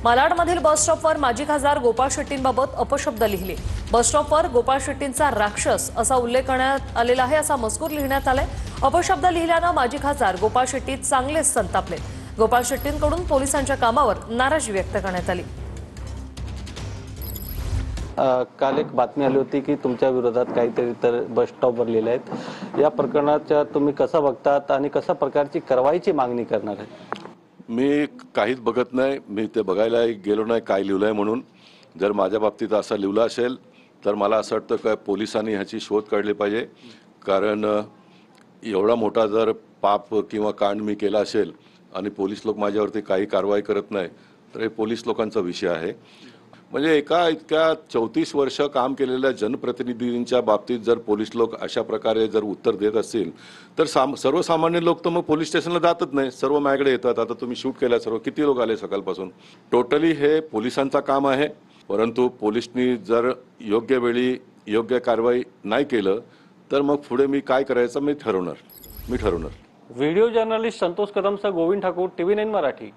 मालाडमधील बस स्टॉपवर माजी खासदार गोपाळ शेट्टींबाबत अपशब्द लिहिले। बस स्टॉपवर गोपाळ शेट्टींचा राक्षस असा उल्लेख करण्यात आलेला आहे, असा मजकूर लिहिण्यात आलाय। अपशब्द लिहिल्यानं माजी खासदार गोपाळ शेट्टी चांगलेच संतापले। गोपाळ शेट्टींकडून पोलिसांच्या कामावर नाराजी व्यक्त करण्यात आली। काल एक बातमी आली होती की तुमच्या विरोधात काहीतरी तर बस स्टॉपवर लिहिले आहेत। या प्रकरणाच्या तुम्ही कसं बघतात आणि कशा प्रकारची कारवाईची मागणी करणार आहे? मी काहीच बघत नाही, मी ते बघायला गेलो नाही काय लिहिलंय म्हणून। जर माझ्या बाबतीत असं लिहिलं असेल तर मला असं वाटतं की पोलिसांनी ह्याची शोध काढली पाहिजे, कारण एवढा मोठा जर पाप किंवा कांड मी केला असेल आणि पोलीस लोक माझ्यावरती काही कारवाई करत नाही तर हे पोलीस लोकांचा विषय आहे। म्हणजे एका इतक्या 34 वर्ष काम केलेल्या जनप्रतिनिधींच्या बाबतीत जर पोलीस लोक अशा प्रकारे जर उत्तर देत असतील तर सर्वसामान्य लोक तर मग पोलीस स्टेशनला जातच नाही, सर्व माझ्याकडे येतात। आता तुम्ही शूट केला, सर्व किती लोक आले सकाळपासून। टोटली हे पोलिसांचं काम आहे, परंतु पोलिसांनी जर योग्य वेळी योग्य कारवाई नाही केलं तर मग पुढे मी काय करायचं मी ठरवणार। व्हिडिओ जर्नलिस्ट संतोष कदमसह गोविंद ठाकूर, TV9 मराठी।